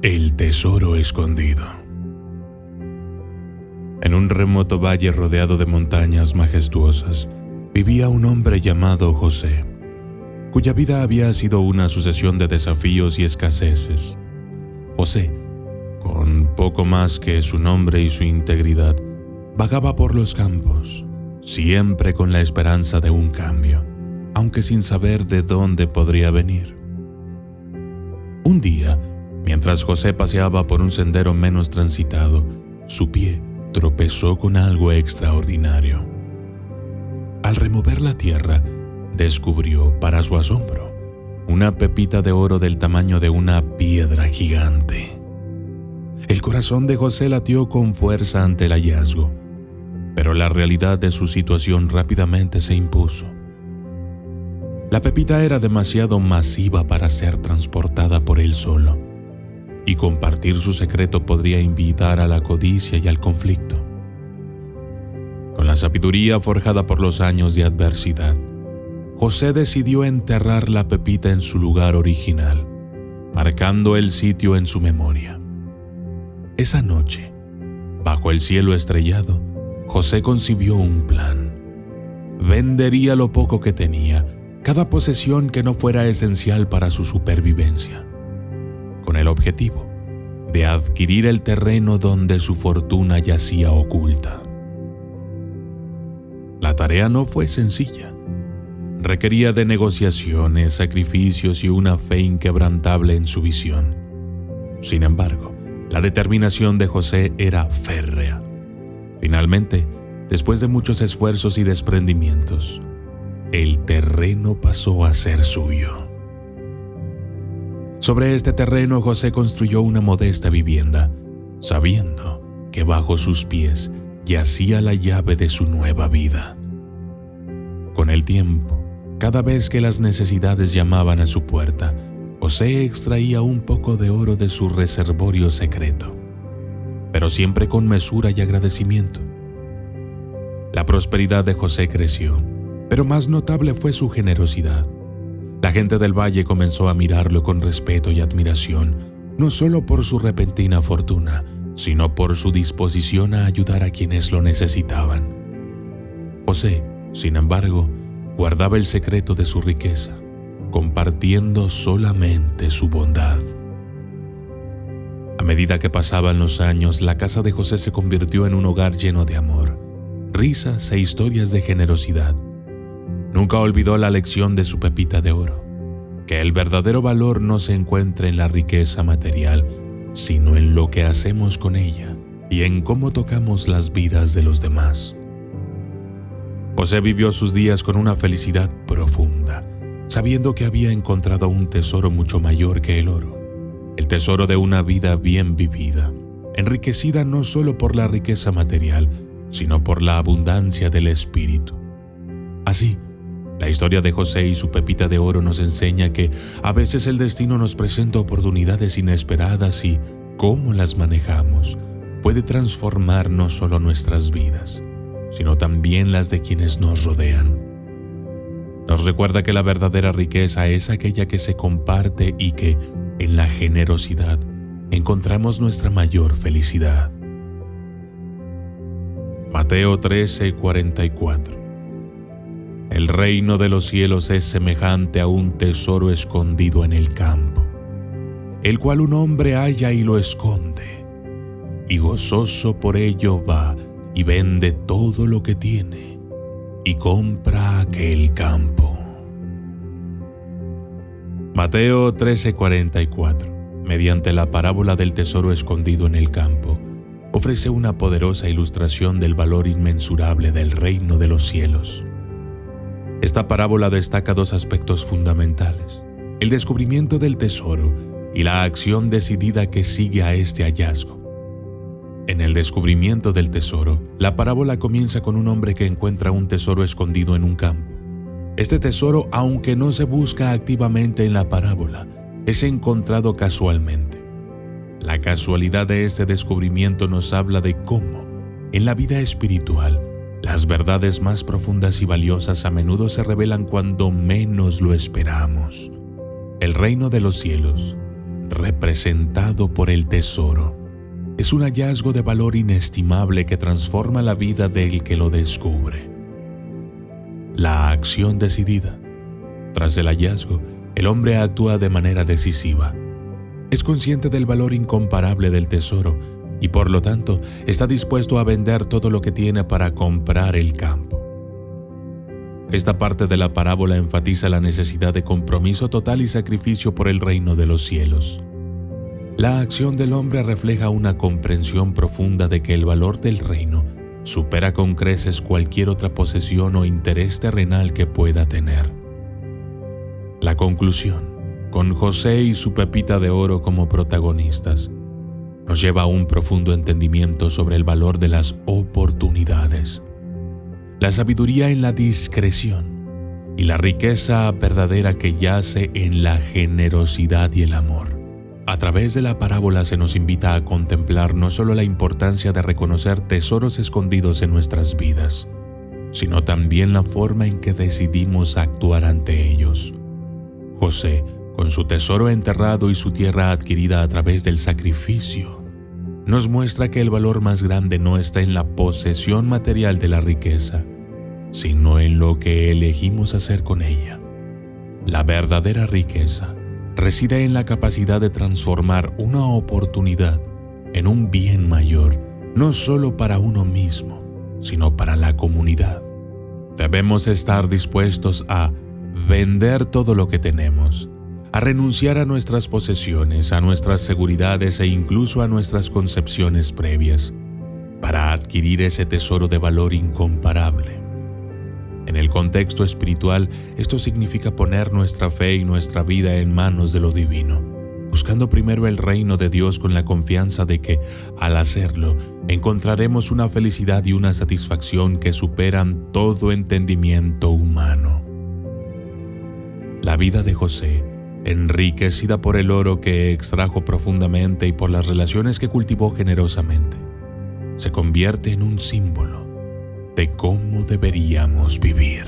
El tesoro escondido. En un remoto valle rodeado de montañas majestuosas, vivía un hombre llamado José, cuya vida había sido una sucesión de desafíos y escaseces. José, con poco más que su nombre y su integridad, vagaba por los campos, siempre con la esperanza de un cambio, aunque sin saber de dónde podría venir. Un día, mientras José paseaba por un sendero menos transitado, su pie tropezó con algo extraordinario. Al remover la tierra, descubrió, para su asombro, una pepita de oro del tamaño de una piedra gigante. El corazón de José latió con fuerza ante el hallazgo, pero la realidad de su situación rápidamente se impuso. La pepita era demasiado masiva para ser transportada por él solo, y compartir su secreto podría invitar a la codicia y al conflicto. Con la sabiduría forjada por los años de adversidad, José decidió enterrar la pepita en su lugar original, marcando el sitio en su memoria. Esa noche, bajo el cielo estrellado, José concibió un plan. Vendería lo poco que tenía, cada posesión que no fuera esencial para su supervivencia, con el objetivo de adquirir el terreno donde su fortuna yacía oculta. La tarea no fue sencilla. Requería de negociaciones, sacrificios y una fe inquebrantable en su visión. Sin embargo, la determinación de José era férrea. Finalmente, después de muchos esfuerzos y desprendimientos, el terreno pasó a ser suyo. Sobre este terreno, José construyó una modesta vivienda, sabiendo que bajo sus pies yacía la llave de su nueva vida. Con el tiempo, cada vez que las necesidades llamaban a su puerta, José extraía un poco de oro de su reservorio secreto, pero siempre con mesura y agradecimiento. La prosperidad de José creció, pero más notable fue su generosidad. La gente del valle comenzó a mirarlo con respeto y admiración, no solo por su repentina fortuna, sino por su disposición a ayudar a quienes lo necesitaban. José, sin embargo, guardaba el secreto de su riqueza, compartiendo solamente su bondad. A medida que pasaban los años, la casa de José se convirtió en un hogar lleno de amor, risas e historias de generosidad. Nunca olvidó la lección de su pepita de oro, que el verdadero valor no se encuentra en la riqueza material, sino en lo que hacemos con ella y en cómo tocamos las vidas de los demás. José vivió sus días con una felicidad profunda, sabiendo que había encontrado un tesoro mucho mayor que el oro, el tesoro de una vida bien vivida, enriquecida no solo por la riqueza material, sino por la abundancia del espíritu. Así, la historia de José y su pepita de oro nos enseña que a veces el destino nos presenta oportunidades inesperadas y cómo las manejamos puede transformar no solo nuestras vidas, sino también las de quienes nos rodean. Nos recuerda que la verdadera riqueza es aquella que se comparte y que, en la generosidad, encontramos nuestra mayor felicidad. Mateo 13:44. El reino de los cielos es semejante a un tesoro escondido en el campo, el cual un hombre halla y lo esconde, y gozoso por ello va y vende todo lo que tiene, y compra aquel campo. Mateo 13:44, mediante la parábola del tesoro escondido en el campo, ofrece una poderosa ilustración del valor inmensurable del reino de los cielos. Esta parábola destaca dos aspectos fundamentales: el descubrimiento del tesoro y la acción decidida que sigue a este hallazgo. En el descubrimiento del tesoro, la parábola comienza con un hombre que encuentra un tesoro escondido en un campo. Este tesoro, aunque no se busca activamente en la parábola, es encontrado casualmente. La casualidad de este descubrimiento nos habla de cómo, en la vida espiritual, las verdades más profundas y valiosas a menudo se revelan cuando menos lo esperamos. El reino de los cielos representado por el tesoro, es un hallazgo de valor inestimable que transforma la vida del que lo descubre. La acción decidida. Tras el hallazgo, el hombre actúa de manera decisiva. Es consciente del valor incomparable del tesoro y por lo tanto está dispuesto a vender todo lo que tiene para comprar el campo. Esta parte de la parábola enfatiza la necesidad de compromiso total y sacrificio por el reino de los cielos. La acción del hombre refleja una comprensión profunda de que el valor del reino supera con creces cualquier otra posesión o interés terrenal que pueda tener. La conclusión, con José y su pepita de oro como protagonistas, nos lleva a un profundo entendimiento sobre el valor de las oportunidades, la sabiduría en la discreción y la riqueza verdadera que yace en la generosidad y el amor. A través de la parábola se nos invita a contemplar no solo la importancia de reconocer tesoros escondidos en nuestras vidas, sino también la forma en que decidimos actuar ante ellos. José, con su tesoro enterrado y su tierra adquirida a través del sacrificio, nos muestra que el valor más grande no está en la posesión material de la riqueza, sino en lo que elegimos hacer con ella. La verdadera riqueza reside en la capacidad de transformar una oportunidad en un bien mayor, no solo para uno mismo, sino para la comunidad. Debemos estar dispuestos a vender todo lo que tenemos, a renunciar a nuestras posesiones, a nuestras seguridades e incluso a nuestras concepciones previas, para adquirir ese tesoro de valor incomparable. En el contexto espiritual, esto significa poner nuestra fe y nuestra vida en manos de lo divino, buscando primero el reino de Dios con la confianza de que, al hacerlo, encontraremos una felicidad y una satisfacción que superan todo entendimiento humano. La vida de José, enriquecida por el oro que extrajo profundamente y por las relaciones que cultivó generosamente, se convierte en un símbolo de cómo deberíamos vivir.